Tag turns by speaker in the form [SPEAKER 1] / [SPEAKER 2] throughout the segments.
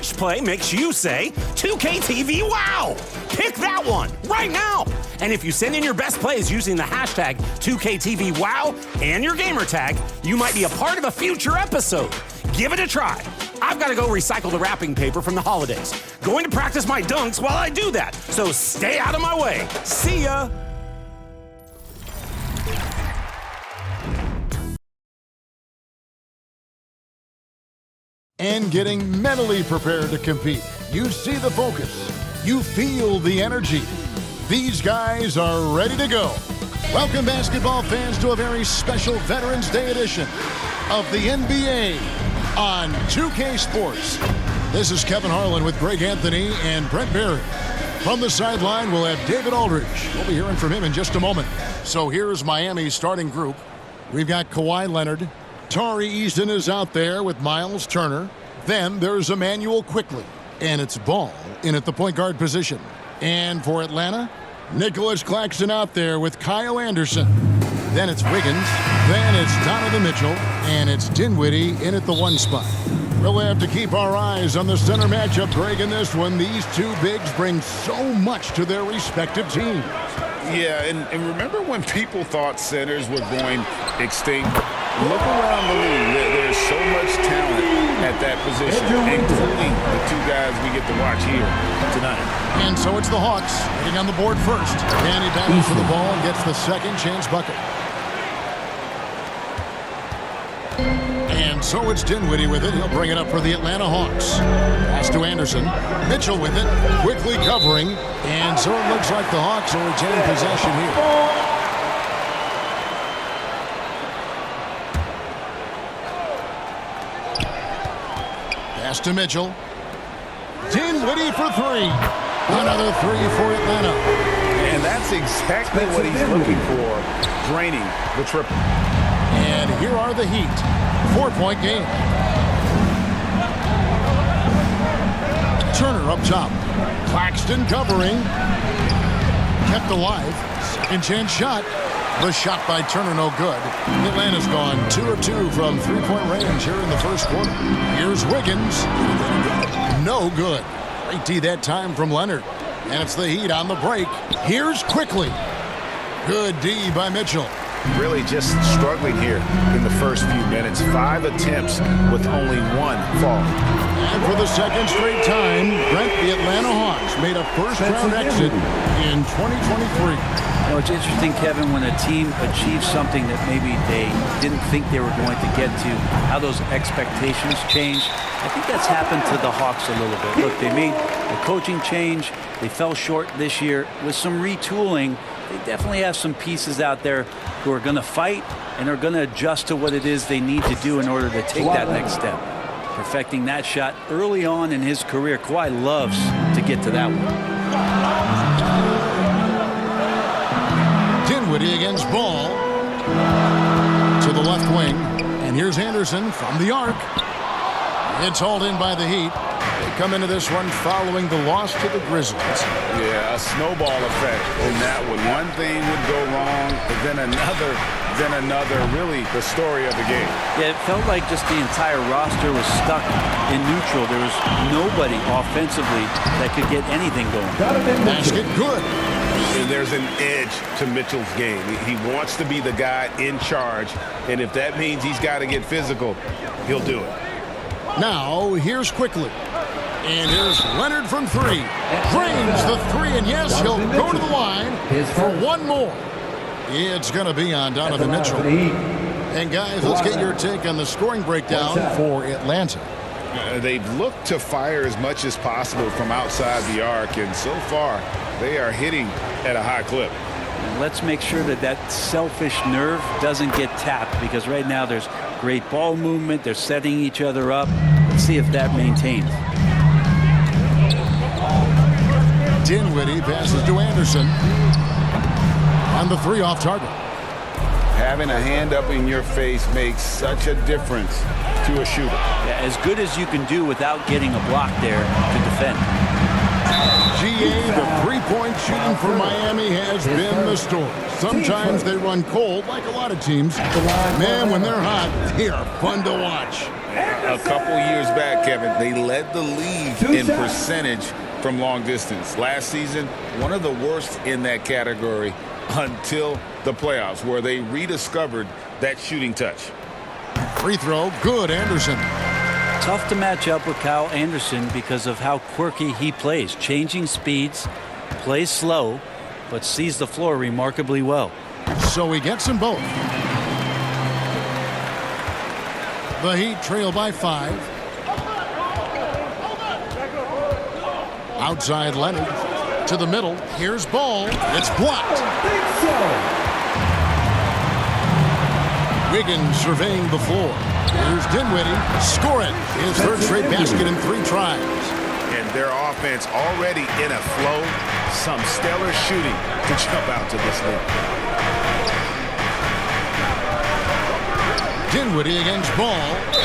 [SPEAKER 1] Which play makes you say, 2K TV wow? Pick that one right now. And if you send in your best plays using the hashtag 2KTV wow and your gamer tag, you might be a part of a future episode. Give it a try. I've got to go recycle the wrapping paper from the holidays. Going to practice my dunks while I do that, so stay out of my way. See ya.
[SPEAKER 2] And getting mentally prepared to compete. You see the focus. You feel the energy. These guys are ready to go. Welcome, basketball fans, to a very special Veterans Day edition of the NBA on 2K Sports. This is Kevin Harlan with Greg Anthony and Brent Barry. From the sideline, we'll have David Aldridge. We'll be hearing from him in just a moment. So here's Miami's starting group. We've got Kawhi Leonard. Tari Eason is out there with Miles Turner. Then there's Emmanuel Quickley. And it's Ball in at the point guard position. And for Atlanta, Nicholas Claxton out there with Kyle Anderson. Then it's Wiggins. Then it's Donovan Mitchell. And it's Dinwiddie in at the 1 spot. We'll have to keep our eyes on the center matchup, Greg, in this one. These two bigs bring so much to their respective teams.
[SPEAKER 3] Yeah, and remember when people thought centers were going extinct? Look around the league. There's so much talent at that position, including the two guys we get to watch here tonight.
[SPEAKER 2] And so it's the Hawks hitting on the board first. And he battles for the ball and gets the second chance bucket. And so it's Dinwiddie with it. He'll bring it up for the Atlanta Hawks. Pass to Anderson. Mitchell with it. Quickly covering. And so it looks like the Hawks will retain possession here. Pass to Mitchell. Dinwiddie for 3. Another 3 for Atlanta.
[SPEAKER 3] And that's exactly what he's looking for, draining the triple.
[SPEAKER 2] And here are the Heat. 4-point game. Turner up top. Claxton covering. Kept alive. Second chance shot. The shot by Turner no good. Atlanta's gone 2 of 2 from 3-point range here in the first quarter. Here's Wiggins. No good. Great D that time from Leonard. And it's the Heat on the break. Here's Quickley. Good D by Mitchell.
[SPEAKER 3] Really just struggling here in the first few minutes. 5 attempts with only 1 fall.
[SPEAKER 2] And for the second straight time, Brent, the Atlanta Hawks made a first-round exit in 2023.
[SPEAKER 4] You know, it's interesting, Kevin, when a team achieves something that maybe they didn't think they were going to get to, how those expectations change. I think that's happened to the Hawks a little bit. Look, they made a coaching change. They fell short this year. With some retooling, they definitely have some pieces out there who are going to fight and are going to adjust to what it is they need to do in order to take that next step. Perfecting that shot early on in his career. Kawhi loves to get to that one.
[SPEAKER 2] Dinwiddie against Ball. To the left wing. And here's Anderson from the arc. It's hauled in by the Heat. They come into this one following the loss to the Grizzlies.
[SPEAKER 3] Yeah, a snowball effect in that one. One thing would go wrong, then another, really the story of the game.
[SPEAKER 4] Yeah, it felt like just the entire roster was stuck in neutral. There was nobody offensively that could get anything going.
[SPEAKER 2] Basket good.
[SPEAKER 3] And there's an edge to Mitchell's game. He wants to be the guy in charge, and if that means he's got to get physical, he'll do it.
[SPEAKER 2] Now, here's Quickley. And here's Leonard from 3. Drains the 3, and yes, he'll go to the line for one more. It's going to be on Donovan Mitchell. And guys, let's get your take on the scoring breakdown for Atlanta.
[SPEAKER 3] They've looked to fire as much as possible from outside the arc, and so far, they are hitting at a high clip.
[SPEAKER 4] And let's make sure that that selfish nerve doesn't get tapped, because right now there's great ball movement. They're setting each other up. Let's see if that maintains.
[SPEAKER 2] Dinwiddie passes to Anderson. On the 3 off target.
[SPEAKER 3] Having a hand up in your face makes such a difference to a shooter.
[SPEAKER 4] Yeah, as good as you can do without getting a block there to defend.
[SPEAKER 2] GA, the three-point shooting for Miami has been the story. Sometimes they run cold, like a lot of teams. Man, when they're hot, they are fun to watch.
[SPEAKER 3] A couple years back, Kevin, they led the league in percentage from long distance. Last season, one of the worst in that category until the playoffs, where they rediscovered that shooting touch.
[SPEAKER 2] Free throw, good, Anderson.
[SPEAKER 4] Tough to match up with Kyle Anderson because of how quirky he plays. Changing speeds, plays slow, but sees the floor remarkably well.
[SPEAKER 2] So he gets them both. The Heat trail by 5. Outside Leonard to the middle. Here's Ball. It's blocked. Wiggins surveying the floor. Here's Dinwiddie scoring his third straight basket in 3 tries.
[SPEAKER 3] And their offense already in a flow. Some stellar shooting to jump out to this league.
[SPEAKER 2] Dinwiddie against Ball,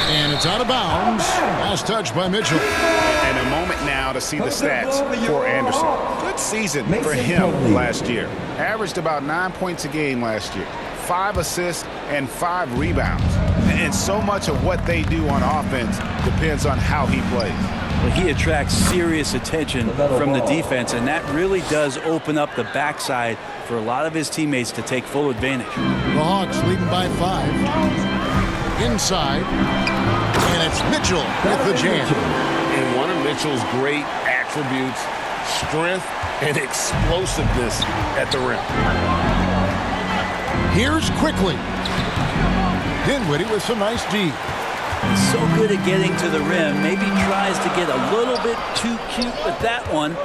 [SPEAKER 2] and it's out of bounds. Last touch by Mitchell.
[SPEAKER 3] And a moment now to see the stats for Anderson. Good season for him last year. Averaged about 9 points a game last year. 5 assists and 5 rebounds. And so much of what they do on offense depends on how he plays.
[SPEAKER 4] Well, he attracts serious attention from the defense, and that really does open up the backside for a lot of his teammates to take full advantage.
[SPEAKER 2] The Hawks leading by 5. Inside, and it's Mitchell with the jam.
[SPEAKER 3] And one of Mitchell's great attributes, strength and explosiveness at the rim.
[SPEAKER 2] Here's quickly. Dinwiddie with some nice D.
[SPEAKER 4] He's so good at getting to the rim. Maybe tries to get a little bit too cute with that one.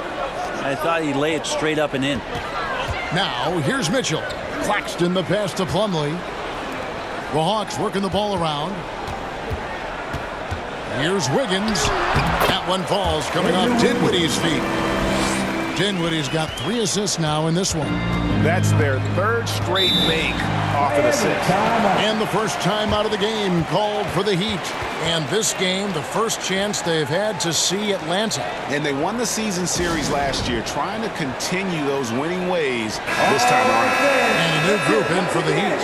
[SPEAKER 4] I thought he'd lay it straight up and in.
[SPEAKER 2] Now, here's Mitchell. Claxton the pass to Plumlee. The Hawks working the ball around. Here's Wiggins. That one falls, coming off Dinwiddie's feet. Dinwiddie's got 3 assists now in this one.
[SPEAKER 3] That's their 3rd straight make off an assist.
[SPEAKER 2] And the first time out of the game called for the Heat. And this game, the first chance they've had to see Atlanta.
[SPEAKER 3] And they won the season series last year, trying to continue those winning ways this time around.
[SPEAKER 2] And a new group in for the Heat.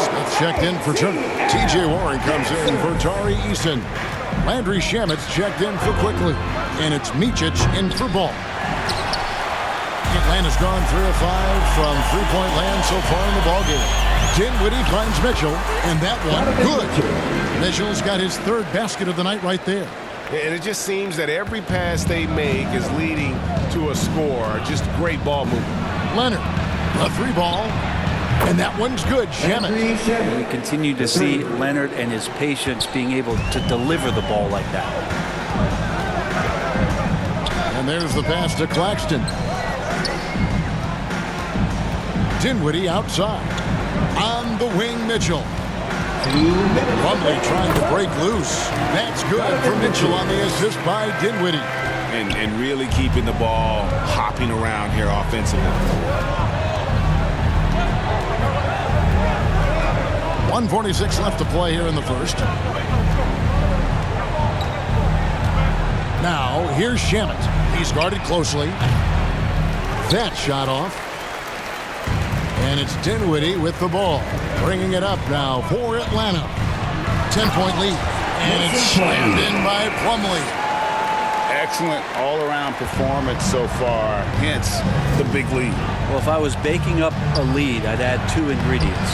[SPEAKER 2] Smith checked in for Turner. T.J. Warren comes in for Tari Eason. Landry Shamit's checked in for Quickly. And it's Micic in for Ball. Atlanta's gone 3 of 5 from three-point land so far in the ballgame. Dinwiddie finds Mitchell, and that one good. Mitchell's got his 3rd basket of the night right there.
[SPEAKER 3] And it just seems that every pass they make is leading to a score. Just great ball movement.
[SPEAKER 2] Leonard, a 3 ball, and that one's good. Shamet.
[SPEAKER 4] We continue to see Leonard and his patience being able to deliver the ball like that.
[SPEAKER 2] And there's the pass to Claxton. Dinwiddie outside. On the wing, Mitchell. Plumlee trying to break loose. That's good for Mitchell on the assist by Dinwiddie.
[SPEAKER 3] And really keeping the ball hopping around here offensively.
[SPEAKER 2] 1:46 left to play here in the first. Now, here's Shamet. He's guarded closely. That shot off. And it's Dinwiddie with the ball. Bringing it up now for Atlanta. 10-point lead. And it's slammed in by Plumlee.
[SPEAKER 3] Excellent all-around performance so far, hence the big lead.
[SPEAKER 4] Well, if I was baking up a lead, I'd add 2 ingredients.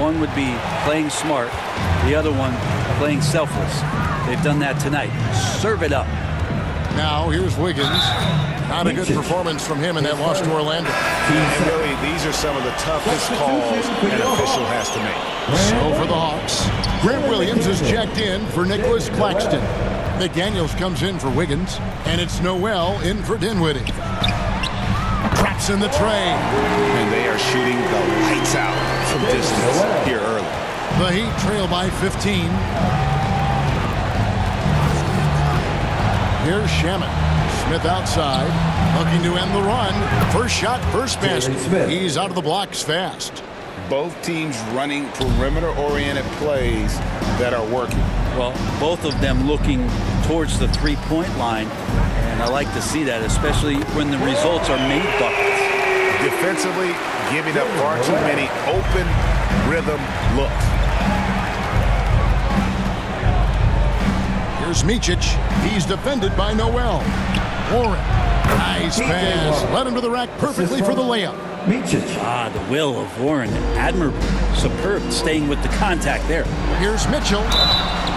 [SPEAKER 4] One would be playing smart. The other one, playing selfless. They've done that tonight. Serve it up.
[SPEAKER 2] Now, here's Wiggins. Not a good performance from him in that loss to Orlando.
[SPEAKER 3] And really, these are some of the toughest calls an official has to make.
[SPEAKER 2] So for the Hawks, Grant Williams is checked in for Nicholas Claxton. McDaniels comes in for Wiggins, and it's Noel in for Dinwiddie. Traps in the tray.
[SPEAKER 3] And they are shooting the lights out from distance here early.
[SPEAKER 2] The Heat trail by 15. Here's Shamet. Smith outside, looking to end the run. First shot, first basket. He's out of the blocks fast.
[SPEAKER 3] both teams running perimeter-oriented plays that are working.
[SPEAKER 4] Well, both of them looking towards the three-point line, and I like to see that, especially when the results are made buckets.
[SPEAKER 3] Defensively, giving up far too many open rhythm looks.
[SPEAKER 2] Here's Micic. He's defended by Noel. Warren. Nice pass. Led him to the rack perfectly for the layup.
[SPEAKER 4] Ah, the will of Warren. Admirable. Superb. Staying with the contact there.
[SPEAKER 2] Here's Mitchell.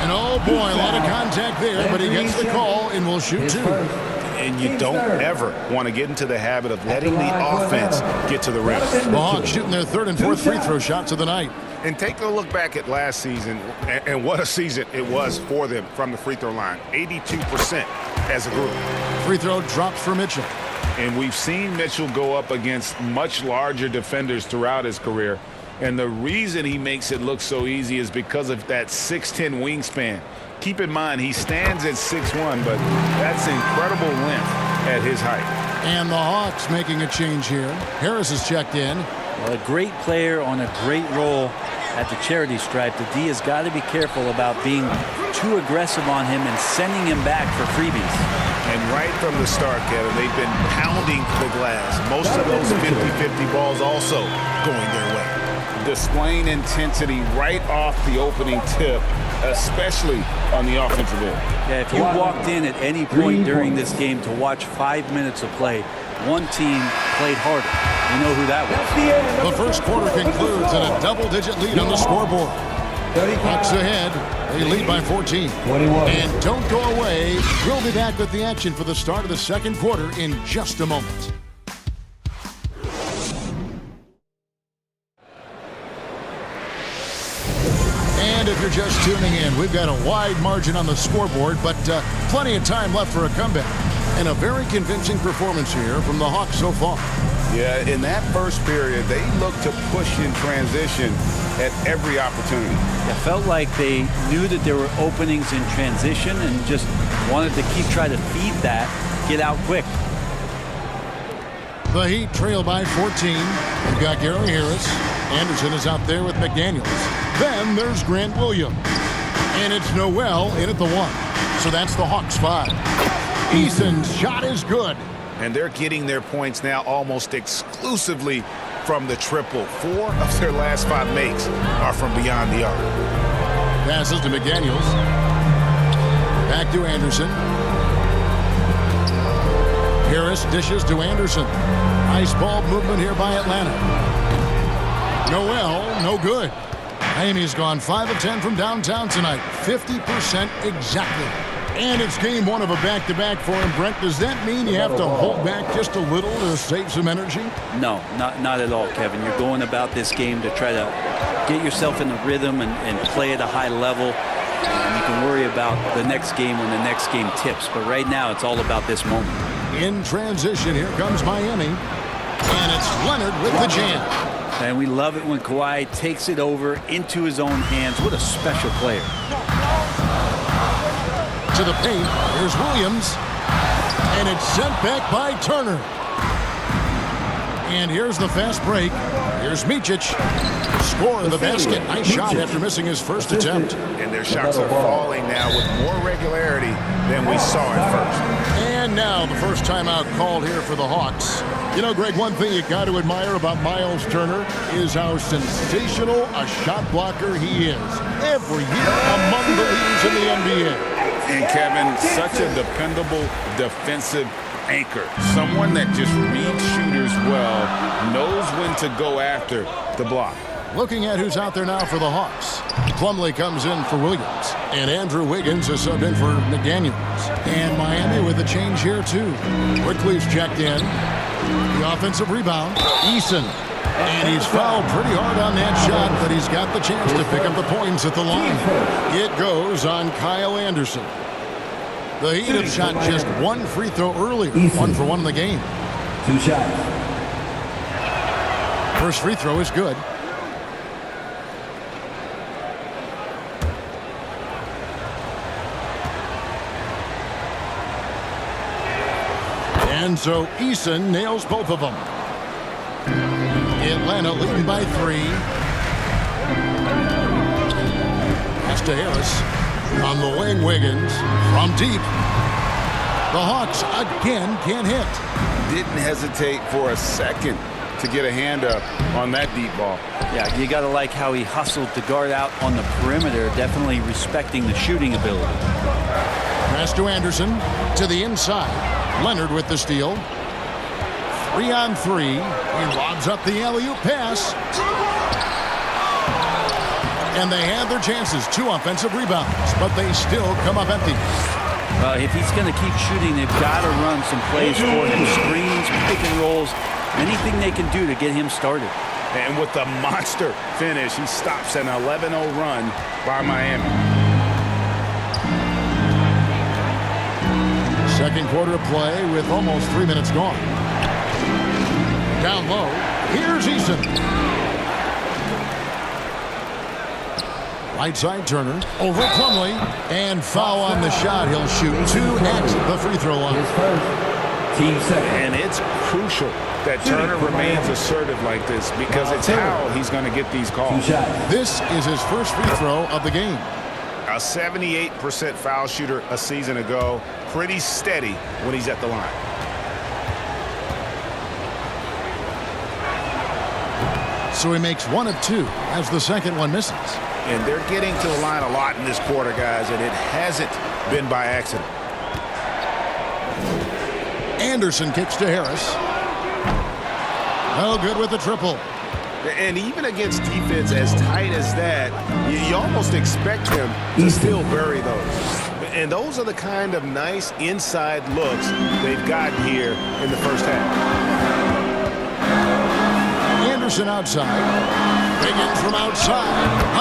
[SPEAKER 2] And oh boy, a lot of contact there, but he gets the call and will shoot two.
[SPEAKER 3] And you don't ever want to get into the habit of letting the offense get to the rim.
[SPEAKER 2] The Hawks shooting their third and fourth free throw shots of the night.
[SPEAKER 3] And take a look back at last season, and what a season it was for them from the free throw line. 82% as a group.
[SPEAKER 2] Free throw drops for Mitchell.
[SPEAKER 3] And we've seen Mitchell go up against much larger defenders throughout his career. And the reason he makes it look so easy is because of that 6'10" wingspan. Keep in mind, he stands at 6'1", but that's incredible length at his height.
[SPEAKER 2] And the Hawks making a change here. Harris is checked in.
[SPEAKER 4] Well, a great player on a great role at the charity stripe. The D has got to be careful about being too aggressive on him and sending him back for freebies.
[SPEAKER 3] And right from the start, Kevin, they've been pounding the glass. Most of those 50-50 balls also going their way. Displaying intensity right off the opening tip, especially on the offensive end.
[SPEAKER 4] Yeah, if you walked in at any point during this game to watch 5 minutes of play, one team played harder. You know who that was.
[SPEAKER 2] The first quarter concludes in a double-digit lead on the scoreboard. Hawks ahead. They lead by 14. And don't go away. We'll be back with the action for the start of the second quarter in just a moment. And if you're just tuning in, we've got a wide margin on the scoreboard, but plenty of time left for a comeback. And a very convincing performance here from the Hawks so far.
[SPEAKER 3] Yeah, in that first period, they looked to push in transition at every opportunity.
[SPEAKER 4] It felt like they knew that there were openings in transition and just wanted to keep trying to feed that, get out quick.
[SPEAKER 2] The Heat trail by 14. We've got Gary Harris. Anderson is out there with McDaniels. Then there's Grant Williams. And it's Noel in at the 1. So that's the Hawks 5. Eason's shot is good.
[SPEAKER 3] And they're getting their points now almost exclusively from the triple. 4 of their last 5 makes are from beyond the arc.
[SPEAKER 2] Passes to McDaniels. Back to Anderson. Harris dishes to Anderson. Nice ball movement here by Atlanta. Noel, no good. Miami's gone 5 of 10 from downtown tonight. 50% exactly. And it's game 1 of a back-to-back for him. Brent, does that mean you have to hold back just a little to save some energy?
[SPEAKER 4] No, not at all, Kevin. You're going about this game to try to get yourself in a rhythm and play at a high level. And you can worry about the next game when the next game tips. But right now, it's all about this moment.
[SPEAKER 2] In transition, here comes Miami. And it's Leonard with the jam.
[SPEAKER 4] And we love it when Kawhi takes it over into his own hands. What a special player.
[SPEAKER 2] To the paint. Here's Williams. And it's sent back by Turner. And here's the fast break. Here's Micic. Score of the basket. Nice shot after missing his first attempt.
[SPEAKER 3] And their shots are falling now with more regularity than we saw at first.
[SPEAKER 2] And now the first timeout called here for the Hawks. You know, Greg, one thing you got to admire about Miles Turner is how sensational a shot blocker he is. Every year among the leaders in the NBA.
[SPEAKER 3] And Kevin, such a dependable defensive anchor. Someone that just reads shooters well, knows when to go after the block.
[SPEAKER 2] Looking at who's out there now for the Hawks. Plumlee comes in for Williams. And Andrew Wiggins is subbed in for McDaniels. And Miami with a change here, too. Quickly's checked in. The offensive rebound. Eason. And he's fouled pretty hard on that shot, but he's got the chance to pick up the points at the line. It goes on Kyle Anderson. The Heat have shot just 1 free throw earlier. 1 for 1 in the game.
[SPEAKER 5] 2 shots.
[SPEAKER 2] First free throw is good. And so Eason nails both of them. Atlanta leading by 3. pass to Harris. On the wing, Wiggins from deep. The Hawks again can't hit.
[SPEAKER 3] Didn't hesitate for a second to get a hand up on that deep ball.
[SPEAKER 4] Yeah, you got to like how he hustled the guard out on the perimeter, definitely respecting the shooting ability.
[SPEAKER 2] Pass to Anderson, to the inside. Leonard with the steal. 3-on-3. He lobs up the alley-oop pass. And they had their chances. 2 offensive rebounds, but they still come up empty.
[SPEAKER 4] Well, if he's going to keep shooting, they've got to run some plays for him. Screens, pick and rolls, anything they can do to get him started.
[SPEAKER 3] And with the monster finish, he stops an 11-0 run by Miami.
[SPEAKER 2] Second quarter of play with almost 3 minutes gone. Down low, here's Eason. Right side Turner, over Plumlee, and foul on the shot. He'll shoot 2 at the free throw line.
[SPEAKER 3] And it's crucial that Turner remains assertive like this because it's how he's going to get these calls.
[SPEAKER 2] This is his first free throw of the game.
[SPEAKER 3] A 78% foul shooter a season ago. Pretty steady when he's at the line.
[SPEAKER 2] So he makes 1 of 2 as the second one misses.
[SPEAKER 3] And they're getting to the line a lot in this quarter, guys, and it hasn't been by accident.
[SPEAKER 2] Anderson kicks to Harris. Oh, good with the triple.
[SPEAKER 3] And even against defense as tight as that, you almost expect him to still bury those. And those are the kind of nice inside looks they've gotten here in the first half.
[SPEAKER 2] Anderson outside. Wiggins from outside.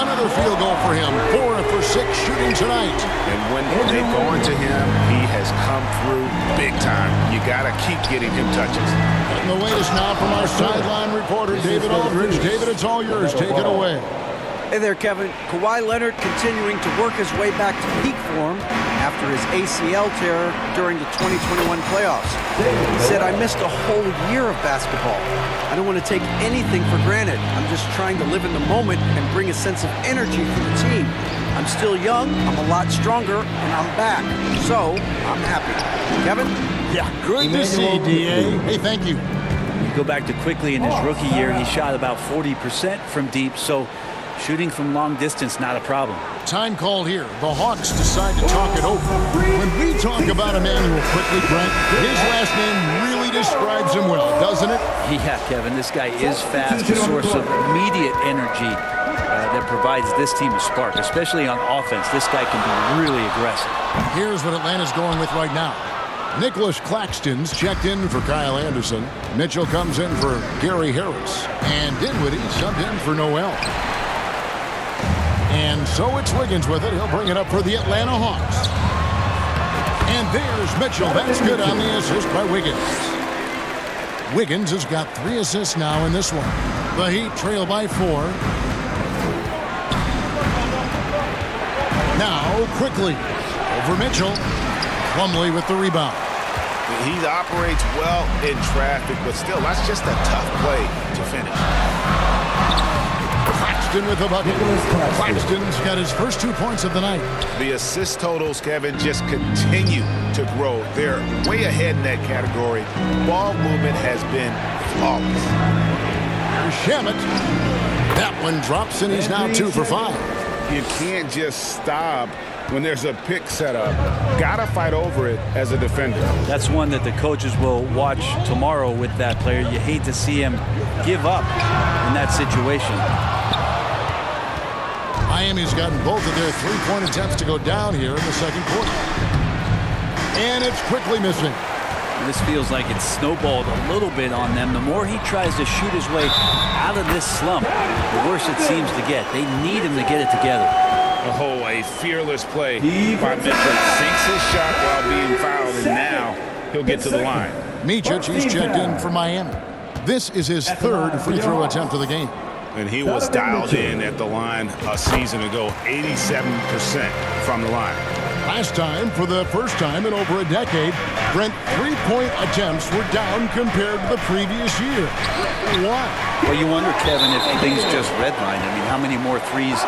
[SPEAKER 2] Another field goal for him. 4 for 6 shooting tonight.
[SPEAKER 3] And when they've gone to him, he has come through big time. You got to keep getting him touches.
[SPEAKER 2] And the latest now from our sideline reporter, David Aldridge. David, it's all yours. Take it away.
[SPEAKER 5] Hey there, Kevin. Kawhi Leonard continuing to work his way back to peak form after his ACL tear during the 2021 playoffs. He said, I missed a whole year of basketball. I don't want to take anything for granted. I'm just trying to live in the moment and bring a sense of energy for the team. I'm still young, I'm a lot stronger, and I'm back. So, I'm happy. Kevin?
[SPEAKER 2] Yeah, good to see, D.A. Hey, thank you.
[SPEAKER 4] You go back to quickly in his rookie year, he shot about 40% from deep, so shooting from long distance, not a problem.
[SPEAKER 2] Time called here. The Hawks decide to talk it over. When we talk about Emmanuel quickly, Brent, his last name really describes him well, doesn't it?
[SPEAKER 4] Yeah, Kevin, this guy is fast, a source of immediate energy that provides this team a spark, especially on offense. This guy can be really aggressive.
[SPEAKER 2] Here's what Atlanta's going with right now. Nicholas Claxton's checked in for Kyle Anderson. Mitchell comes in for Gary Harris. And Dinwiddie subbed in for Noel. And so it's Wiggins with it. He'll bring it up for the Atlanta Hawks. And there's Mitchell. That's good on the assist by Wiggins. Wiggins has got 3 assists now in this one. The Heat trail by 4. Now quickly over Mitchell. Plumlee with the rebound.
[SPEAKER 3] He operates well in traffic, but still, that's just a tough play to finish.
[SPEAKER 2] Claxton with the bucket. Claxton's got his first 2 points of the night.
[SPEAKER 3] The assist totals, Kevin, just continue to grow. They're way ahead in that category. Ball movement has been flawless.
[SPEAKER 2] Here's Shamet. That one drops, and he's now 2 for 5.
[SPEAKER 3] You can't just stop when there's a pick set up. Gotta fight over it as a defender.
[SPEAKER 4] That's one that the coaches will watch tomorrow with that player. You hate to see him give up in that situation.
[SPEAKER 2] Miami's gotten both of their 3-point attempts to go down here in the second quarter. And it's quickly missing.
[SPEAKER 4] This feels like it's snowballed a little bit on them. The more he tries to shoot his way out of this slump, the worse it seems to get. They need him to get it together.
[SPEAKER 3] Oh, a fearless play by Mitchell. Sinks his shot while being fouled, and now he'll get to the line.
[SPEAKER 2] Micic, he's checked in for Miami. This is his 3rd free throw attempt of the game.
[SPEAKER 3] And he was dialed in at the line a season ago, 87% from the line.
[SPEAKER 2] Last time, for the first time in over a decade, Brent, 3-point attempts were down compared to the previous year. Why?
[SPEAKER 4] Well, you wonder, Kevin, if things just redlined. I mean, how many more threes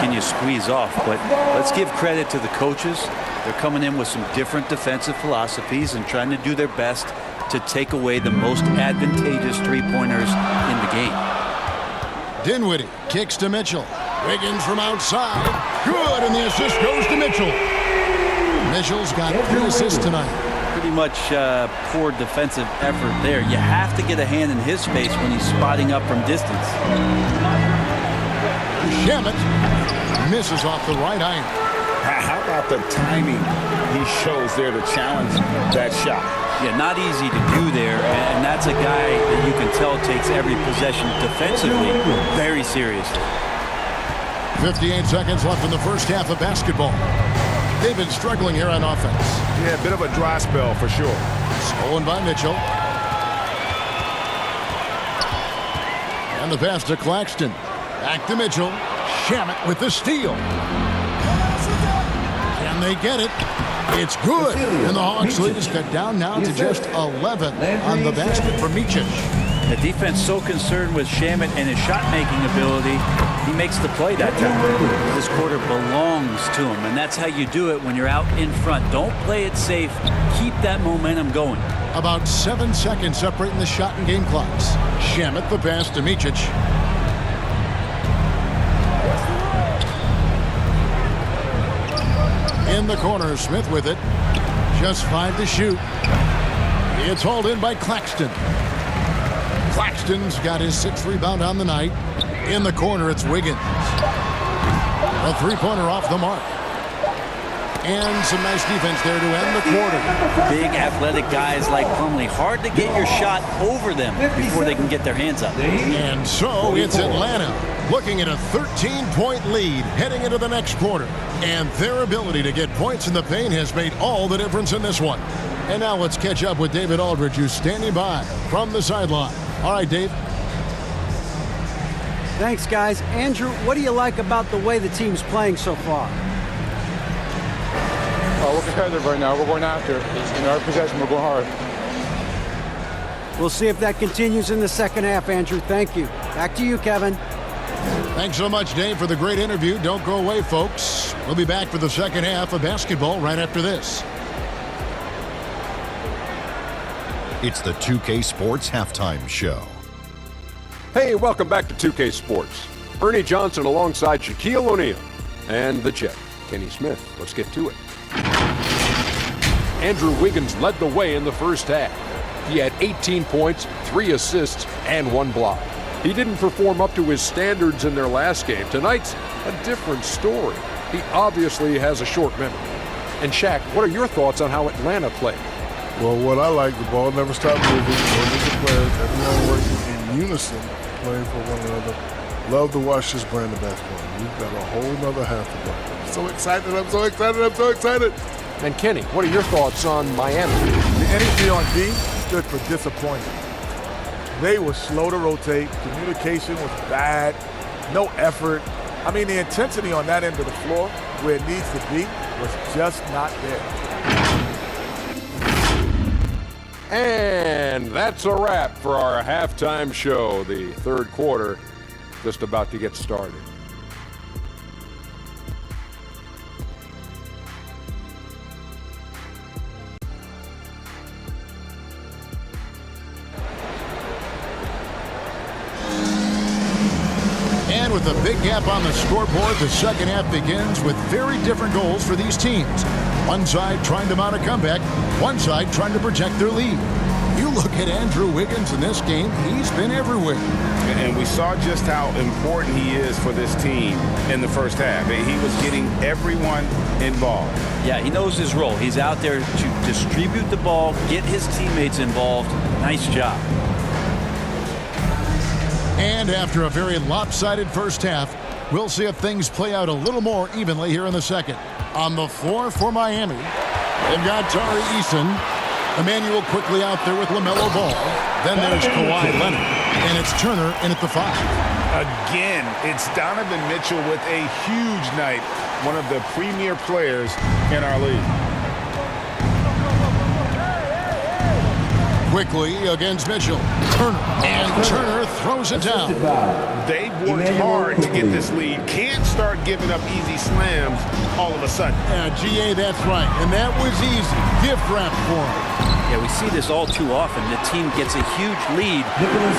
[SPEAKER 4] can you squeeze off? But let's give credit to the coaches. They're coming in with some different defensive philosophies and trying to do their best to take away the most advantageous three-pointers in the game.
[SPEAKER 2] Dinwiddie kicks to Mitchell. Wiggins from outside. Good, and the assist goes to Mitchell. Mitchell's got 3 assists tonight.
[SPEAKER 4] Pretty much poor defensive effort there. You have to get a hand in his face when he's spotting up from distance.
[SPEAKER 2] Shamet misses off the right iron.
[SPEAKER 3] How about the timing he shows there to challenge that shot?
[SPEAKER 4] Yeah, not easy to do there, and that's a guy that you can tell takes every possession defensively very seriously.
[SPEAKER 2] 58 seconds left in the first half of basketball. They've been struggling here on offense.
[SPEAKER 3] Yeah, a bit of a dry spell for sure.
[SPEAKER 2] Stolen by Mitchell. And the pass to Claxton. Back to Mitchell. Shamet with the steal. Can they get it? It's good. And the Hawks lead is cut down now to just 11 on the basket for Micic.
[SPEAKER 4] The defense so concerned with Shamet and his shot-making ability, he makes the play that time. This quarter belongs to him, and that's how you do it when you're out in front. Don't play it safe. Keep that momentum going.
[SPEAKER 2] About 7 seconds separating the shot and game clocks. Shamet the pass to Micic. In the corner, Smith with it. Just 5 to shoot. It's hauled in by Claxton. Claxton's got his 6th rebound on the night. In the corner, it's Wiggins. A three-pointer off the mark. And some nice defense there to end the quarter.
[SPEAKER 4] Big athletic guys like Plumlee. Hard to get your shot over them before they can get their hands up.
[SPEAKER 2] And so it's Atlanta looking at a 13-point lead heading into the next quarter. And their ability to get points in the paint has made all the difference in this one. And now let's catch up with David Aldridge, who's standing by from the sideline. All right, Dave.
[SPEAKER 5] Thanks, guys. Andrew, what do you like about the way the team's playing so far?
[SPEAKER 6] We're competitive right now. We're going after it. In our possession, we're going hard.
[SPEAKER 5] We'll see if that continues in the second half, Andrew. Thank you. Back to you, Kevin.
[SPEAKER 2] Thanks so much, Dave, for the great interview. Don't go away, folks. We'll be back for the second half of basketball right after this.
[SPEAKER 7] It's the 2K Sports Halftime Show.
[SPEAKER 8] Hey, welcome back to 2K Sports. Ernie Johnson alongside Shaquille O'Neal and the Jet, Kenny Smith. Let's get to it. Andrew Wiggins led the way in the first half. He had 18 points, 3 assists, and 1 block. He didn't perform up to his standards in their last game. Tonight's a different story. He obviously has a short memory. And Shaq, what are your thoughts on how Atlanta played?
[SPEAKER 9] Well, what I like, the ball never stopped moving. Both of the players, everyone working in unison, playing for one another. Love to watch this brand of basketball. We've got a whole nother half to play. I'm so excited, I'm so excited, I'm so excited.
[SPEAKER 8] And Kenny, what are your thoughts on Miami?
[SPEAKER 9] The energy on D stood for disappointment. They were slow to rotate. Communication was bad. No effort. I mean, the intensity on that end of the floor, where it needs to be, was just not there.
[SPEAKER 8] And that's a wrap for our halftime show. The third quarter just about to get started.
[SPEAKER 2] And with a big gap on the scoreboard, the second half begins with very different goals for these teams. One side trying to mount a comeback, one side trying to protect their lead. You look at Andrew Wiggins in this game, he's been everywhere.
[SPEAKER 3] And we saw just how important he is for this team in the first half. He was getting everyone involved.
[SPEAKER 4] Yeah, he knows his role. He's out there to distribute the ball, get his teammates involved. Nice job.
[SPEAKER 2] And after a very lopsided first half, we'll see if things play out a little more evenly here in the second. On the floor for Miami, they've got Tari Eason. Emmanuel quickly out there with LaMelo Ball. Then there's Kawhi Leonard. And it's Turner in at the 5.
[SPEAKER 3] Again, it's Donovan Mitchell with a huge night, one of the premier players in our league.
[SPEAKER 2] Quickly against Mitchell. Turner. And Turner throws it down.
[SPEAKER 3] They've worked hard to get this lead. Can't start giving up easy slams all of a sudden.
[SPEAKER 2] Yeah, GA, that's right. And that was easy. Gift wrap for him.
[SPEAKER 4] Yeah, we see this all too often. The team gets a huge lead,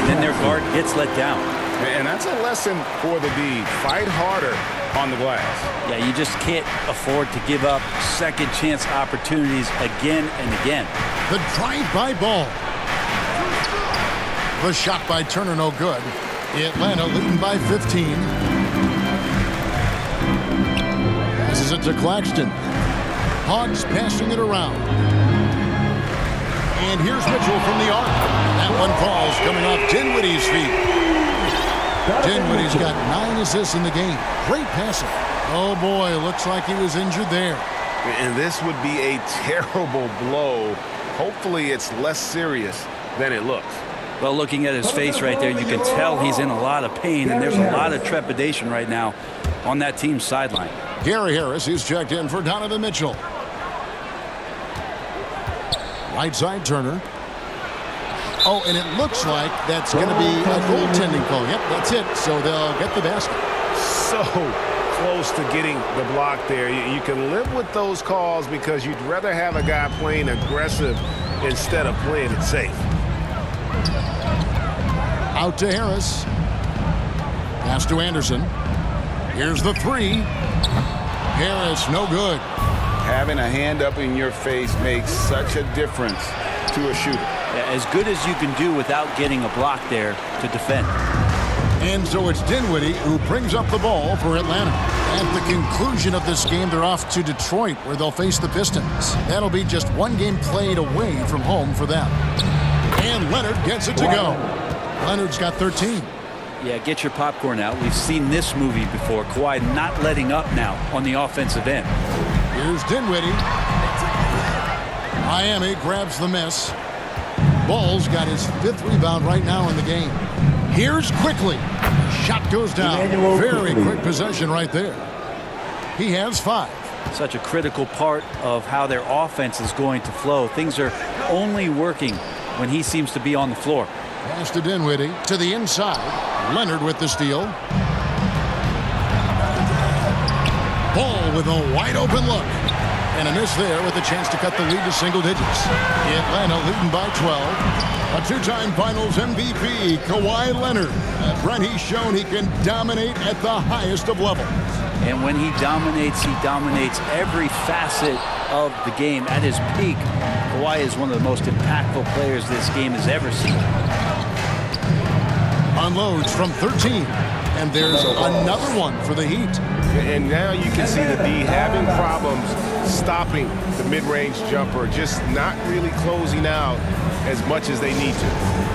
[SPEAKER 4] then their guard gets let down.
[SPEAKER 3] And that's a lesson for the D. Fight harder on the glass.
[SPEAKER 4] Yeah, you just can't afford to give up second chance opportunities again and again.
[SPEAKER 2] The drive-by ball. The shot by Turner, no good. Atlanta leading by 15. Passes it to Claxton. Hawks passing it around. And here's Mitchell from the arc. That one falls coming off Dinwiddie's feet. Dinwiddie's got 9 assists in the game. Great passing. Oh boy, looks like he was injured there.
[SPEAKER 3] And this would be a terrible blow. Hopefully it's less serious than it looks.
[SPEAKER 4] Well, looking at his face right there, you can tell he's in a lot of pain, and there's a lot of trepidation right now on that team's sideline.
[SPEAKER 2] Gary Harris is checked in for Donovan Mitchell. Right side Turner. Oh, and it looks like that's going to be a goaltending call. Yep, that's it. So they'll get the basket.
[SPEAKER 3] So close to getting the block there. You can live with those calls because you'd rather have a guy playing aggressive instead of playing it safe.
[SPEAKER 2] Out to Harris. Pass to Anderson. Here's the three. Harris, no good.
[SPEAKER 3] Having a hand up in your face makes such a difference to a shooter.
[SPEAKER 4] Yeah, as good as you can do without getting a block there to defend.
[SPEAKER 2] And so it's Dinwiddie who brings up the ball for Atlanta. At the conclusion of this game, they're off to Detroit, where they'll face the Pistons. That'll be just one game played away from home for them. And Leonard gets it to go. Leonard's got 13.
[SPEAKER 4] Yeah, get your popcorn out. We've seen this movie before. Kawhi not letting up now on the offensive end.
[SPEAKER 2] Here's Dinwiddie. Miami grabs the miss. Ball's got his 5th rebound right now in the game. Here's Quickly. Shot goes down. Very quick possession right there. He has 5.
[SPEAKER 4] Such a critical part of how their offense is going to flow. Things are only working when he seems to be on the floor.
[SPEAKER 2] Pass to Dinwiddie to the inside. Leonard with the steal. Ball with a wide open look. And a miss there with a chance to cut the lead to single digits. Atlanta leading by 12. A 2-time Finals MVP, Kawhi Leonard. Brent, he's shown he can dominate at the highest of levels.
[SPEAKER 4] And when he dominates every facet of the game. At his peak, Kawhi is one of the most impactful players this game has ever seen.
[SPEAKER 2] Unloads from 13. And there's another one for the Heat.
[SPEAKER 3] And now you can see the D having problems stopping the mid-range jumper, just not really closing out as much as they need to.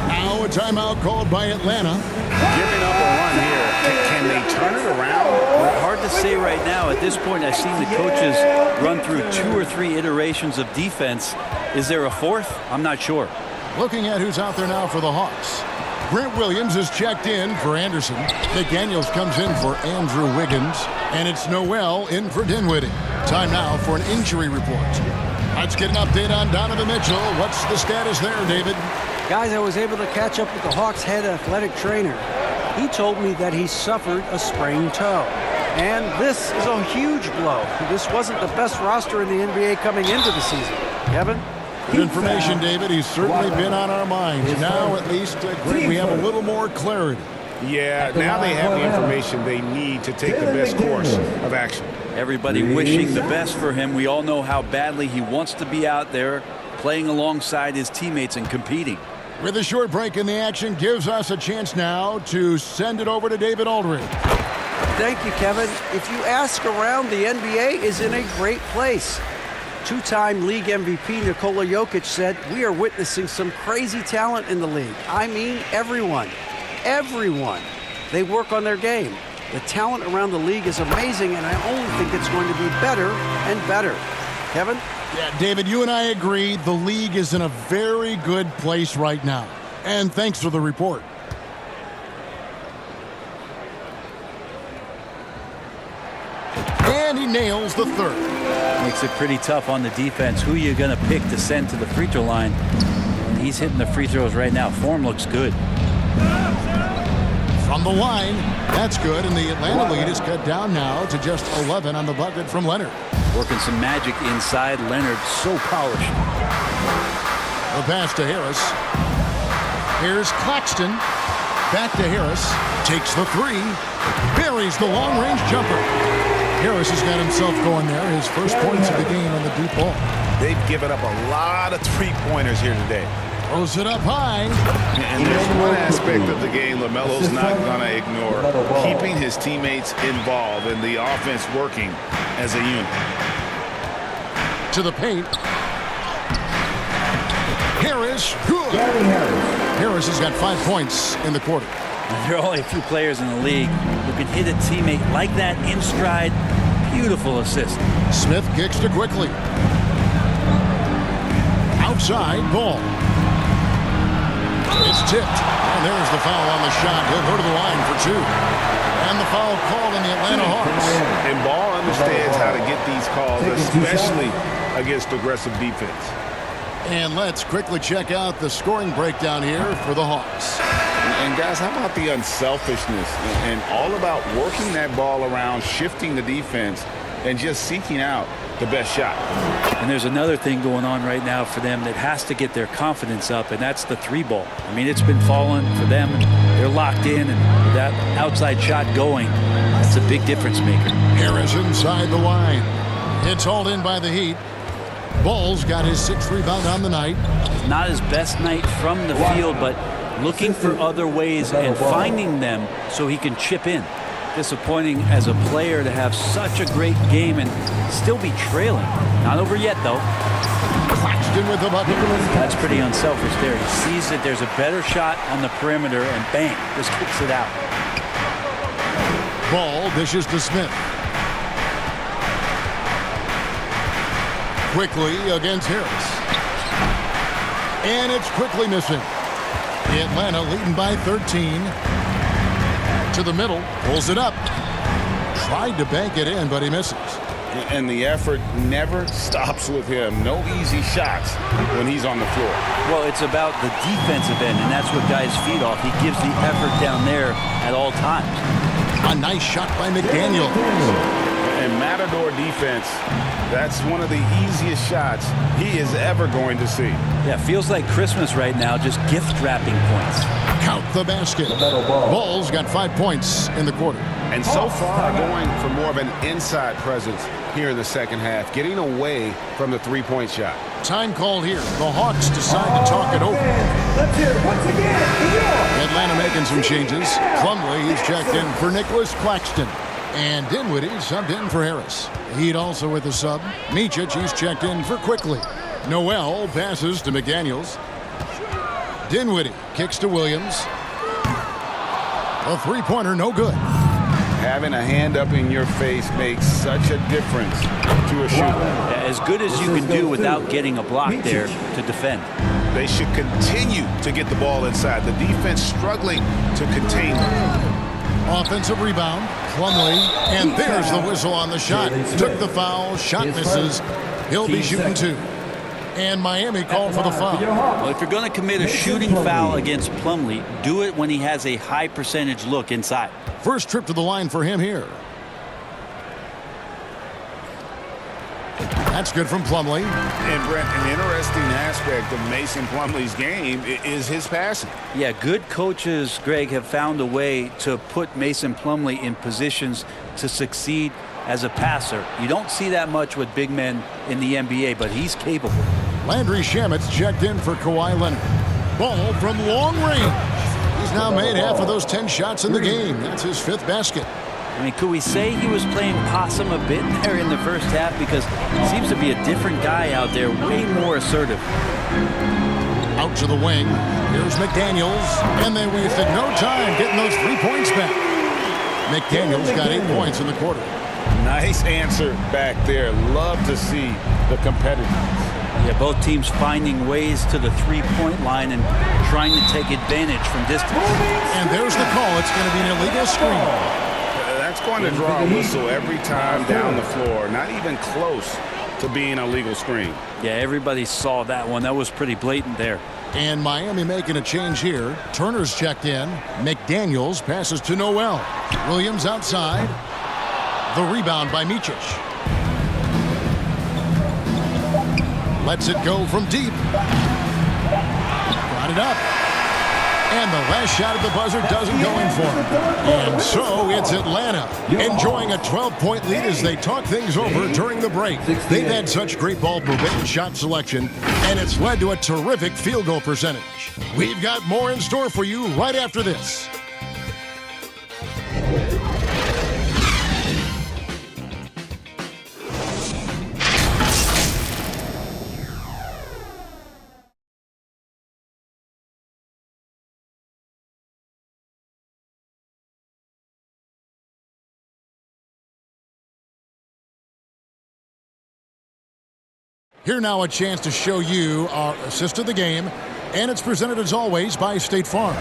[SPEAKER 2] Now a timeout called by Atlanta.
[SPEAKER 3] Giving up a run here. Can they turn it around?
[SPEAKER 4] Well, hard to say right now. At this point, I've seen the coaches run through 2 or 3 iterations of defense. Is there a 4th? I'm not sure.
[SPEAKER 2] Looking at who's out there now for the Hawks. Grant Williams is checked in for Anderson. McDaniels comes in for Andrew Wiggins. And it's Noel in for Dinwiddie. Time now for an injury report. Let's get an update on Donovan Mitchell. What's the status there, David?
[SPEAKER 5] Guys, I was able to catch up with the Hawks head athletic trainer. He told me that he suffered a sprained toe. And this is a huge blow. This wasn't the best roster in the NBA coming into the season. Kevin?
[SPEAKER 2] Good information, David. He's certainly been on our minds. Now, at least, Greg, we have a little more clarity.
[SPEAKER 3] Yeah, now they have the information they need to take the best course of action.
[SPEAKER 4] Everybody wishing the best for him. We all know how badly he wants to be out there playing alongside his teammates and competing.
[SPEAKER 2] With a short break in the action, gives us a chance now to send it over to David Aldridge.
[SPEAKER 5] Thank you, Kevin. If you ask around, the NBA is in a great place. 2-time league MVP Nikola Jokic said, "We are witnessing some crazy talent in the league. I mean, everyone. Everyone. They work on their game. The talent around the league is amazing, and I only think it's going to be better and better." Kevin?
[SPEAKER 2] Yeah, David, you and I agree the league is in a very good place right now. And thanks for the report. And he nails the third.
[SPEAKER 4] Makes it pretty tough on the defense. Who are you going to pick to send to the free throw line? And he's hitting the free throws right now. Form looks good.
[SPEAKER 2] From the line, that's good, and the Atlanta lead is cut down now to just 11 on the bucket from Leonard.
[SPEAKER 4] Working some magic inside. Leonard so polished.
[SPEAKER 2] The pass to Harris. Here's Claxton. Back to Harris. Takes the three. Buries the long-range jumper. Harris has got himself going there. His first points of the game on the deep ball.
[SPEAKER 3] They've given up a lot of three-pointers here today.
[SPEAKER 2] Throws it up high.
[SPEAKER 3] And there's one aspect of the game LaMelo's not going to ignore. Keeping his teammates involved and the offense working as a unit.
[SPEAKER 2] To the paint. Harris, good. Harris has got 5 points in the quarter.
[SPEAKER 4] There are only a few players in the league who can hit a teammate like that in stride. Beautiful assist.
[SPEAKER 2] Smith kicks to Quickly. Outside ball. It's tipped. And there's the foul on the shot. He'll go to the line for two. And the foul called on the Atlanta Hawks.
[SPEAKER 3] And Ball understands how to get these calls, especially against aggressive defense.
[SPEAKER 2] And let's quickly check out the scoring breakdown here for the Hawks.
[SPEAKER 3] And guys, how about the unselfishness and all about working that ball around, shifting the defense, and just seeking out the best shot.
[SPEAKER 4] And there's another thing going on right now for them that has to get their confidence up, and that's the three ball. I mean, it's been falling for them. They're locked in, and that outside shot going, that's a big difference maker.
[SPEAKER 2] Harris inside the line. It's hauled in by the Heat. Ball's got his 6th rebound on the night.
[SPEAKER 4] Not his best night from the field, but looking for other ways and finding them so he can chip in. Disappointing as a player to have such a great game and still be trailing. Not over yet, though.
[SPEAKER 2] Claxton with the bucket.
[SPEAKER 4] That's pretty unselfish there. He sees that there's a better shot on the perimeter, and bang, just kicks it out.
[SPEAKER 2] Ball dishes to Smith. Quickly against Harris. And it's quickly missing. Atlanta leading by 13. To the middle, pulls it up. Tried to bank it in, but he misses.
[SPEAKER 3] And the effort never stops with him. No easy shots when he's on the floor.
[SPEAKER 4] Well, it's about the defensive end, and that's what guys feed off. He gives the effort down there at all times.
[SPEAKER 2] A nice shot by McDaniel.
[SPEAKER 3] And Matador defense, that's one of the easiest shots he is ever going to see.
[SPEAKER 4] Yeah, feels like Christmas right now, just gift wrapping points.
[SPEAKER 2] Count the basket. Ball's got 5 points in the quarter.
[SPEAKER 3] And so far going for more of an inside presence here in the second half, getting away from the three-point shot.
[SPEAKER 2] Time called here. The Hawks decide to talk it over.
[SPEAKER 10] Let's hear it once again.
[SPEAKER 2] Atlanta making some changes. Plumlee, he's checked in for Nicholas Claxton. And Dinwiddie subbed in for Harris. Heat also with the sub. Micic, he's checked in for Quickly. Noel passes to McDaniels. Dinwiddie kicks to Williams. A three-pointer, no good.
[SPEAKER 3] Having a hand up in your face makes such a difference to a shooter.
[SPEAKER 4] As good as you can do without getting a block there to defend.
[SPEAKER 3] They should continue to get the ball inside. The defense struggling to contain them.
[SPEAKER 2] Offensive rebound, Plumlee, and there's the whistle on the shot. Took the foul, shot misses. He'll be shooting two. And Miami called for the foul.
[SPEAKER 4] Well, if you're going to commit a shooting foul against Plumlee, do it when he has a high percentage look inside.
[SPEAKER 2] First trip to the line for him here. That's good from Plumlee.
[SPEAKER 3] And Brent, an interesting aspect of Mason Plumlee's game is his passing.
[SPEAKER 4] Yeah, good coaches, Greg, have found a way to put Mason Plumlee in positions to succeed as a passer. You don't see that much with big men in the NBA, but he's capable.
[SPEAKER 2] Landry Shamit's checked in for Kawhi Leonard. Ball from long range. He's now made half of those 10 shots in the game. That's his 5th basket.
[SPEAKER 4] I mean, could we say he was playing possum a bit there in the first half? Because it seems to be a different guy out there, way more assertive.
[SPEAKER 2] Out to the wing. Here's McDaniels. And they wasted no time getting those 3 points back. McDaniels got 8 points in the quarter.
[SPEAKER 3] Nice answer back there. Love to see the competitiveness.
[SPEAKER 4] Yeah, both teams finding ways to the three-point line and trying to take advantage from distance.
[SPEAKER 2] And there's the call. It's going to be an illegal screen.
[SPEAKER 3] That's going to draw a whistle every time down the floor. Not even close to being a legal screen.
[SPEAKER 4] Yeah, everybody saw that one. That was pretty blatant there.
[SPEAKER 2] And Miami making a change here. Turner's checked in. McDaniels passes to Noel. Williams outside. The rebound by Micic. Lets it go from deep. Got it up. And the last shot at the buzzer doesn't go in for him. And so it's Atlanta enjoying a 12-point lead as they talk things over during the break. They've had such great ball movement and shot selection, and it's led to a terrific field goal percentage. We've got more in store for you right after this. Here now a chance to show you our assist of the game, and it's presented as always by State Farm.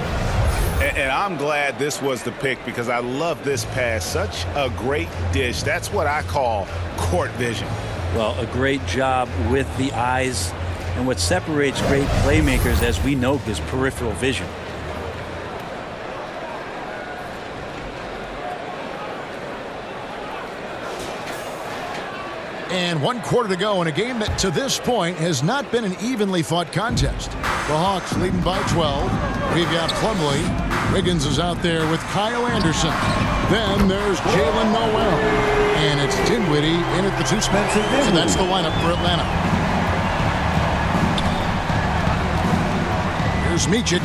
[SPEAKER 3] And I'm glad this was the pick because I love this pass. Such a great dish. That's what I call court vision.
[SPEAKER 4] Well, a great job with the eyes. And what separates great playmakers, as we know, is peripheral vision.
[SPEAKER 2] And 1 quarter to go in a game that to this point has not been an evenly fought contest. The Hawks leading by 12. We've got Plumlee. Wiggins is out there with Kyle Anderson. Then there's Jalen Noel. And it's Dinwiddie in at the 2 spot. So that's the lineup for Atlanta. Here's Micic.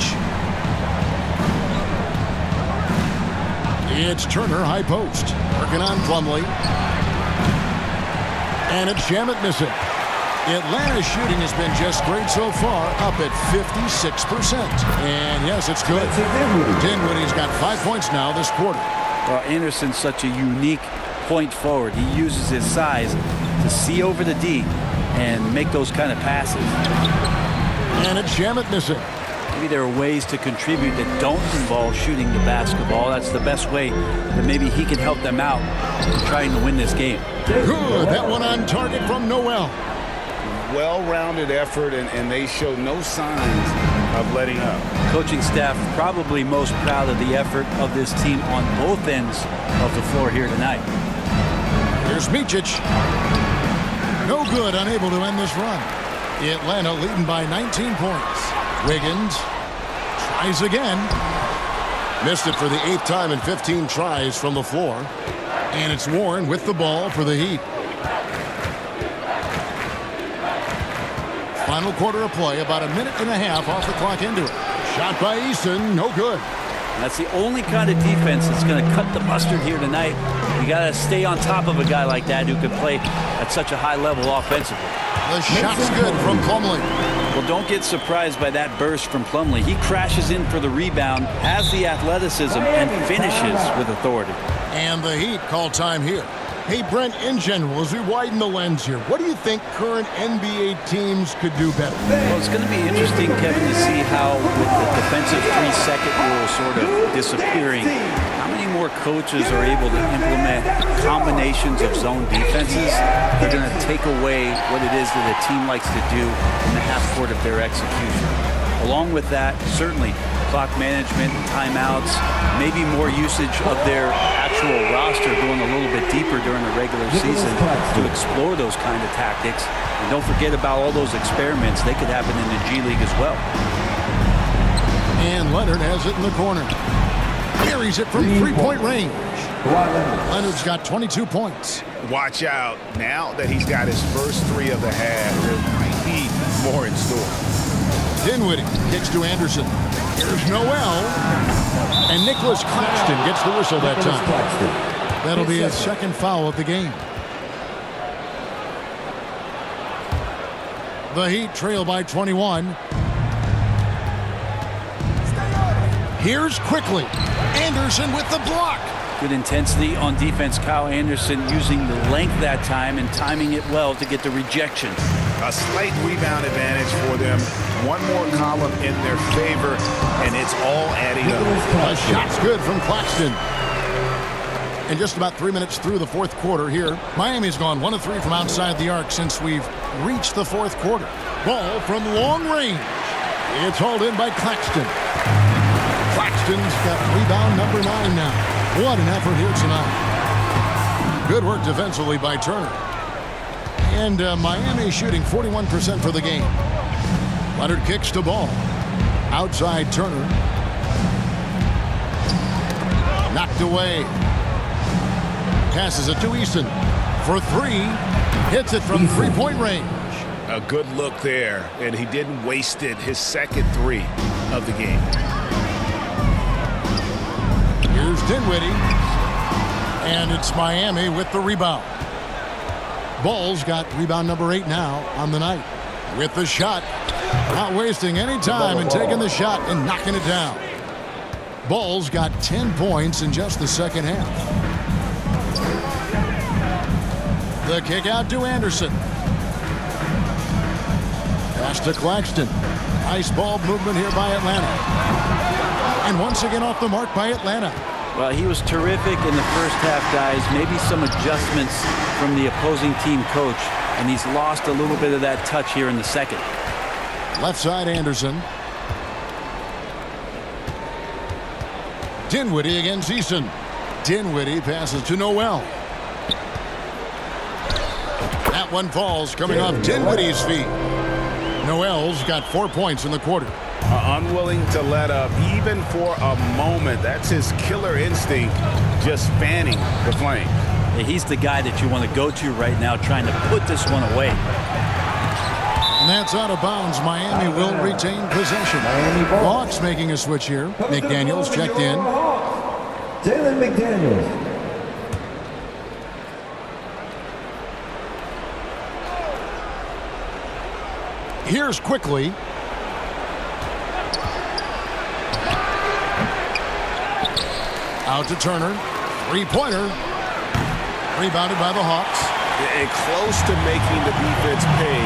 [SPEAKER 2] It's Turner, high post. Working on Plumlee. And it's Shamet missing. Atlanta's shooting has been just great so far, up at 56%. And yes, it's good. Dinwiddie's got 5 points now this quarter.
[SPEAKER 4] Well, Anderson's such a unique point forward. He uses his size to see over the D and make those kind of passes.
[SPEAKER 2] And it's Shamet missing.
[SPEAKER 4] Maybe there are ways to contribute that don't involve shooting the basketball. That's the best way that maybe he can help them out in trying to win this game.
[SPEAKER 2] Good. That one on target from Noel.
[SPEAKER 3] Well-rounded effort, and they show no signs of letting up.
[SPEAKER 4] Coaching staff probably most proud of the effort of this team on both ends of the floor here tonight.
[SPEAKER 2] Here's Micic. No good, unable to end this run. Atlanta leading by 19 points. Wiggins tries again. Missed it for the 8th time in 15 tries from the floor. And it's Warren with the ball for the Heat. Final quarter of play, about a minute and a half off the clock into it. Shot by Easton, no good.
[SPEAKER 4] That's the only kind of defense that's going to cut the mustard here tonight. You got to stay on top of a guy like that who can play at such a high level offensively.
[SPEAKER 2] The shot's good from Plumlee.
[SPEAKER 4] Well, don't get surprised by that burst from Plumlee. He crashes in for the rebound, has the athleticism, and finishes with authority.
[SPEAKER 2] And the Heat call time here. Hey, Brent, in general, as we widen the lens here, what do you think current NBA teams could do better?
[SPEAKER 4] Well, it's going to be interesting, Kevin, to see how, with the defensive 3-second rule sort of disappearing, how many more coaches are able to implement combinations of zone defenses that are going to take away what it is that a team likes to do in the half court of their execution. Along with that, certainly clock management and timeouts, maybe more usage of their actual roster going a little bit deeper during the regular season to explore those kind of tactics. And don't forget about all those experiments. They could happen in the G League as well.
[SPEAKER 2] And Leonard has it in the corner. Carries it from 3-point range. Leonard's got 22 points.
[SPEAKER 3] Watch out. Now that he's got his first 3 of the half, there might be more in store.
[SPEAKER 2] Dinwiddie kicks to Anderson. Here's Noel. And Nicholas Claxton gets the whistle that time. That'll be his 2nd foul of the game. The Heat trail by 21. Here's quickly. Anderson with the block.
[SPEAKER 4] Good intensity on defense. Kyle Anderson using the length that time and timing it well to get the rejection.
[SPEAKER 3] A slight rebound advantage for them. One more column in their favor, and it's all adding up.
[SPEAKER 2] A shot's good from Claxton. And just about 3 minutes through the fourth quarter here. Miami's gone 1 of 3 from outside the arc since we've reached the fourth quarter. Ball from long range. It's hauled in by Claxton. Claxton's got rebound number 9 now. What an effort here tonight. Good work defensively by Turner. And Miami shooting 41% for the game. Leonard kicks the ball. Outside Turner. Knocked away. Passes it to Eason for 3. Hits it from three-point range.
[SPEAKER 3] A good look there, and he didn't waste it. His second 3 of the game.
[SPEAKER 2] Here's Dinwiddie. And it's Miami with the rebound. Ball's got rebound number 8 now on the night. With the shot. Not wasting any time and taking the shot and knocking it down. Ball's got 10 points in just the second half. The kick out to Anderson. Pass to Claxton. Nice ball movement here by Atlanta. And once again off the mark by Atlanta.
[SPEAKER 4] Well, he was terrific in the first half, guys. Maybe some adjustments from the opposing team coach, and he's lost a little bit of that touch here in the second.
[SPEAKER 2] Left side Anderson. Dinwiddie against Eason. Dinwiddie passes to Noel. That one falls coming off Dinwiddie's feet. Noel's got 4 points in the quarter.
[SPEAKER 3] Unwilling to let up even for a moment. That's his killer instinct, just fanning the flame.
[SPEAKER 4] He's the guy that you want to go to right now, trying to put this one away.
[SPEAKER 2] And that's out of bounds. Miami will retain possession. Hawks making a switch here. McDaniels checked in.
[SPEAKER 10] Jalen McDaniels.
[SPEAKER 2] Here's quickly. Out to Turner. Three-pointer. Rebounded by the Hawks.
[SPEAKER 3] And close to making the defense pay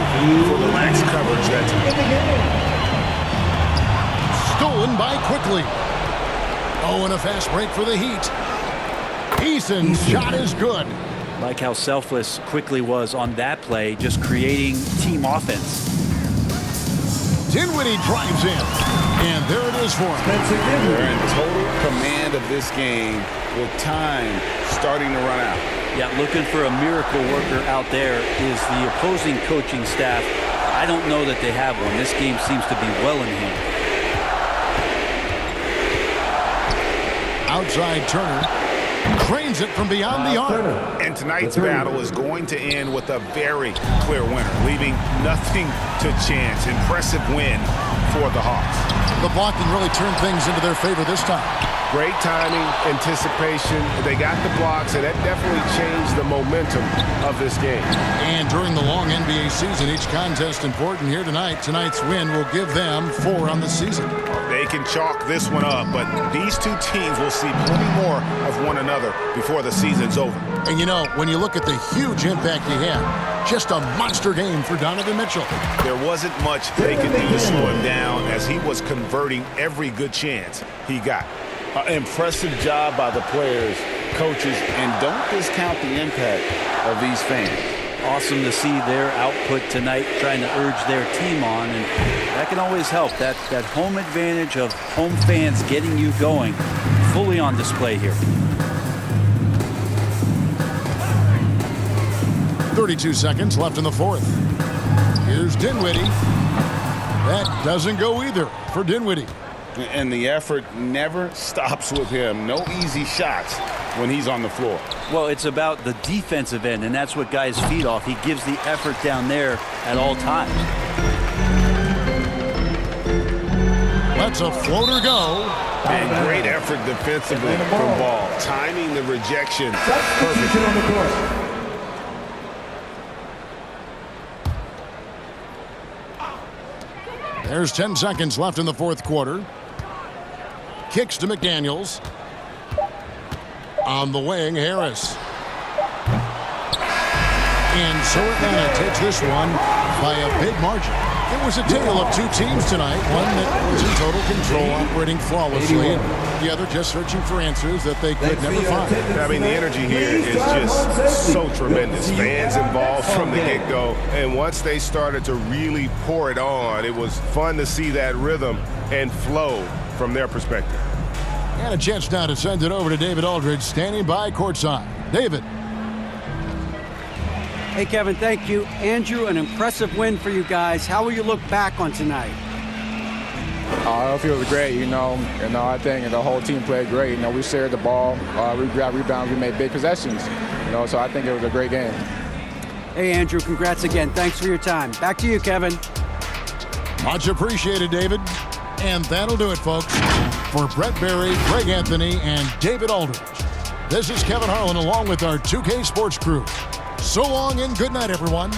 [SPEAKER 3] for the lax coverage that time.
[SPEAKER 2] Stolen by Quickly. Oh, and a fast break for the Heat. Eason's shot is good.
[SPEAKER 4] Like how selfless Quickly was on that play, just creating team offense.
[SPEAKER 2] Dinwiddie drives in. And there it is for him.
[SPEAKER 3] They're in total command of this game with time starting to run out.
[SPEAKER 4] Yeah, looking for a miracle worker out there is the opposing coaching staff. I don't know that they have one. This game seems to be well in hand.
[SPEAKER 2] Outside Turner. Drains it from beyond the arc.
[SPEAKER 3] And tonight's battle is going to end with a very clear winner, leaving nothing to chance. Impressive win for the Hawks.
[SPEAKER 2] The blocking really turned things into their favor this time.
[SPEAKER 3] Great timing, anticipation. They got the blocks, and that definitely changed the momentum of this game.
[SPEAKER 2] And during the long NBA season, each contest important here tonight. Tonight's win will give them 4 on the season.
[SPEAKER 3] They can chalk this one up, but these two teams will see plenty more of one another before the season's over.
[SPEAKER 2] And you know, when you look at the huge impact he had, just a monster game for Donovan Mitchell.
[SPEAKER 3] There wasn't much they could do to slow him down as he was converting every good chance he got. Impressive job by the players, coaches, and don't discount the impact of these fans.
[SPEAKER 4] Awesome to see their output tonight, trying to urge their team on, and that can always help. That home advantage of home fans getting you going, fully on display here.
[SPEAKER 2] 32 seconds left in the fourth. Here's Dinwiddie. That doesn't go either for Dinwiddie.
[SPEAKER 3] And the effort never stops with him. No easy shots when he's on the floor.
[SPEAKER 4] Well, it's about the defensive end, and that's what guys feed off. He gives the effort down there at all times.
[SPEAKER 2] Lets a floater go.
[SPEAKER 3] And great effort defensively from Ball. Timing the rejection perfectly.
[SPEAKER 10] On the court.
[SPEAKER 2] There's 10 seconds left in the fourth quarter. Kicks to McDaniels. On the wing, Harris. And so Atlanta takes this one by a big margin. It was a tale of two teams tonight. One that was in total control, operating flawlessly, and the other just searching for answers that they could never find.
[SPEAKER 11] I mean, the energy here is just so tremendous. Fans involved from the get-go, and once they started to really pour it on, it was fun to see that rhythm and flow from their perspective.
[SPEAKER 2] And a chance now to send it over to David Aldridge, standing by courtside. David.
[SPEAKER 5] Hey, Kevin, thank you. Andrew, an impressive win for you guys. How will you look back on tonight?
[SPEAKER 6] It feels great, I think the whole team played great. We shared the ball, we grabbed rebounds, we made big possessions. So I think it was a great game.
[SPEAKER 5] Hey, Andrew, congrats again. Thanks for your time. Back to you, Kevin.
[SPEAKER 2] Much appreciated, David. And that'll do it, folks. For Brett Berry, Greg Anthony, and David Aldridge, this is Kevin Harlan along with our 2K Sports crew. So long and good night, everyone.